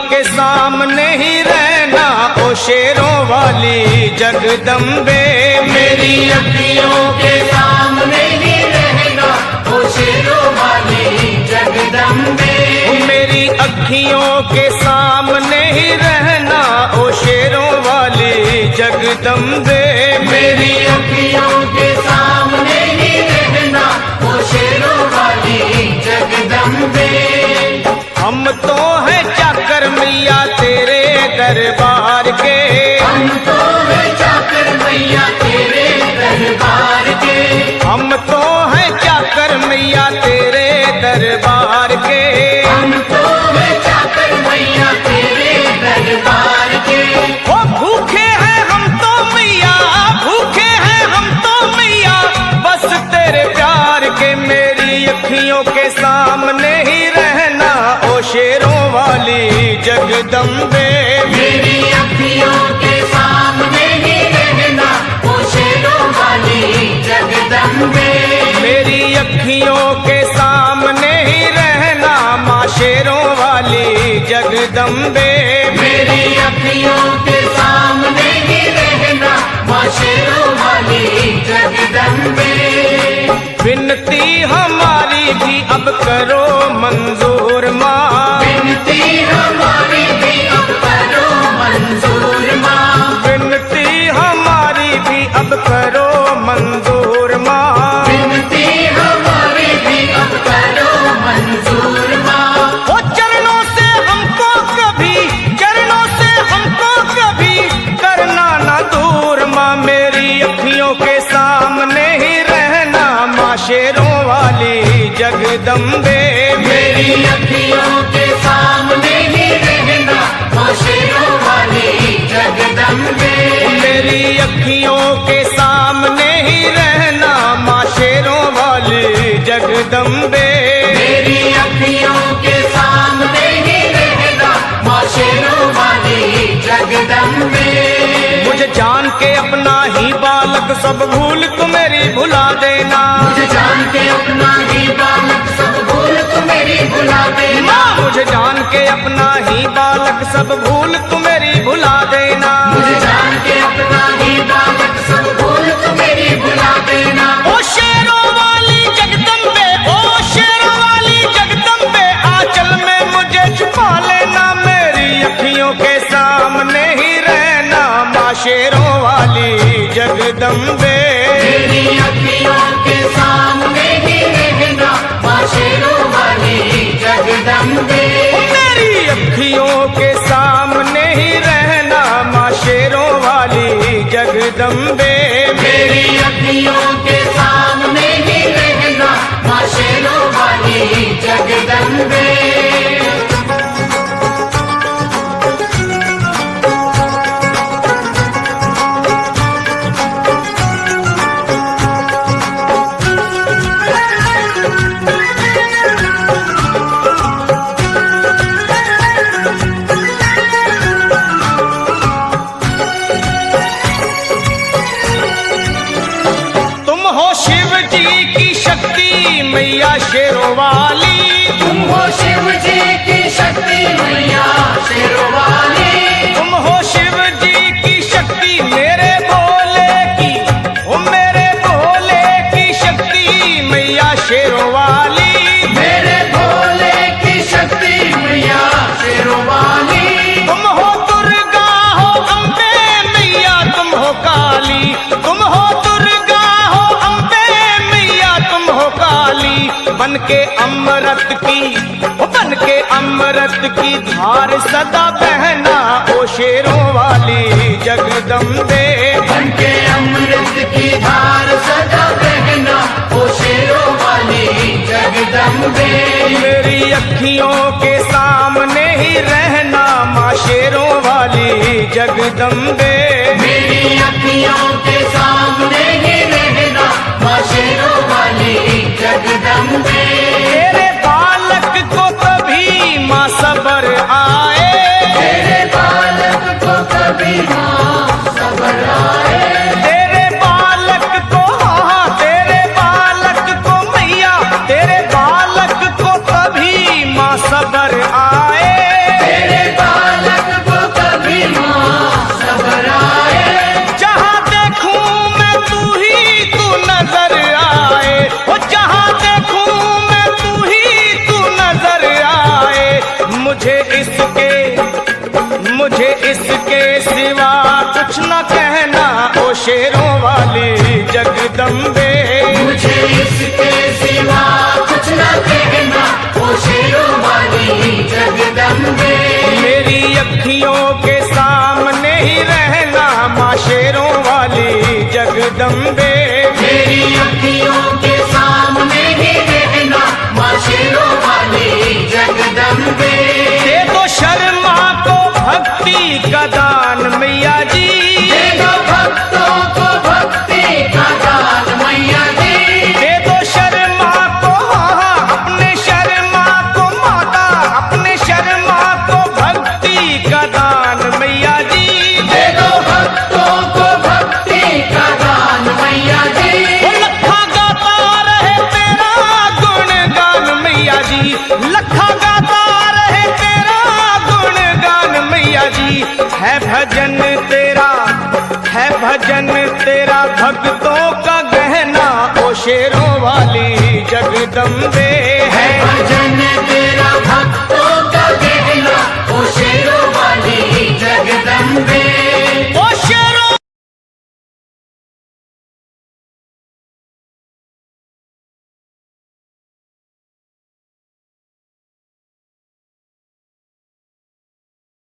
के सामने ही रहना ओ शेरों वाली जगदम्बे। मेरी अखियों के सामने ही रहना ओ शेरों वाली जगदम्बे। मेरी अखियों के सामने ही रहना ओ शेरों वाली जगदम्बे। मेरी अखियों के सामने ही रहना ओ शेरों वाली जगदम्बे। हम तो हैं चाकर मैया तेरे दरबार के। हम तो हैं चाकर मैया तेरे दरबार के। हम तो हैं चाकर मैया तेरे दरबार के। हम तो हैं चाकर मैया तेरे दरबार के। ओ भूखे हैं हम तो मैया, भूखे हैं हम तो मैया बस तेरे प्यार के। मेरी अखियों के सामने ही रहना ओ शेरों वाली जगदम्बे। मेरी अखियों के सामने ही रहना ओ शेरों वाली जगदम्बे। मेरी अखियों के सामने ही रहना माँ शेरों वाली जगदम्बे। मेरी अखियों के सामने ही रहना माँ शेरों वाली जगदम्बे। विनती हमारी भी अब करो मंजूर माँ। विनती हमारी भी अब करो मंजूर माँ। विनती हमारी भी अब करो मंजूर माँ। विनती हमारी भी अब करो मंजूर माँ। ओ चरणों से हमको कभी, चरणों से हमको कभी करना ना दूर माँ। मेरी अखियों के सामने ही रहना माँ शेरों वाली जगदम्बे। मेरी अखियों के सामने ही रहना माँ शेरों वाली जगदम्बे। मेरी अखियों के सामने ही रहना माँ शेरों वाली जगदम्बे। मेरी अखियों के सामने ही रहना माँ शेरों वाली जगदम्बे। मुझे जान के अपना ही बालक सब भूल तू मेरी भुला देना। मुझे जान के अपना ही बालक सब भूल तू मेरी भुला देना। मुझे जान के अपना ही बालक सब भूल तू मेरी भुला देना। मुझे जान के अपना ही बालक सब भूल तू मेरी भुला देना। ओ शेरों वाली जगदम्बे, ओ शेरों वाली जगदम्बे आंचल में मुझे छुपा लेना। मेरी अखियों के सामने ही रहना माँ शेरों वाली जगदम्बे। मेरी अखियों के सामने ही रहना माँ शेरों वाली जगदम्बे। मेरी अखियों के सामने ही रहना माँ शेरों वाली जगदम्बे। मेरी अखियों के सामने ही रहना माँ शेरों वाली जगदम्बे। मैया शेरों वाली, तुम हो शिव जी की शक्ति मैया शेरों वाली। तुम हो शिव जी की शक्ति मेरे भोले की, ओ मेरे भोले की शक्ति मैया शेरों वाली। मेरे भोले की शक्ति मैया शेरों वाली। तुम हो दुर्गा हो अम्बे मैया तुम हो काली। तुम हो दुर्गा हो अम्बे मैया तुम हो काली। बन के अमृत की, बन के अमृत की धार सदा बहना ओ शेरों वाली जगदम्बे। बन के अमृत की धार सदा बहना ओ शेरों वाली जगदम्बे। मेरी अखियों के सामने ही रहना माँ शेरों वाली जगदम्बे। मेरी अखियों के सामने ही रहना माँ शेरों वाली जगदम्बे। तेरे बालक को कभी माँ सबर आए। तेरे बालक को कभी माँ सबर आए। तेरे बालक को, हाँ तेरे बालक को मैया, तेरे बालक को कभी माँ सबर आए। तेरे बालक भक्ति का दान मैया जी। दे दो भक्तों को भक्ति का दान मैया जी। दे दो शर्मा को, हाँ अपने शर्मा को माता, अपने शर्मा को भक्ति का दान मैया जी। दे दो भक्तों को भक्ति का दान मैया जी। लखा गाता रहे तेरा गुणगान मैया जी, लखा गाता रहे तेरा गुणगान मैया जी। है भजन तेरा, है भजन तेरा भक्तों का गहना, ओ शेरों वाली जगदम्बे। है भजन तेरा भक्तों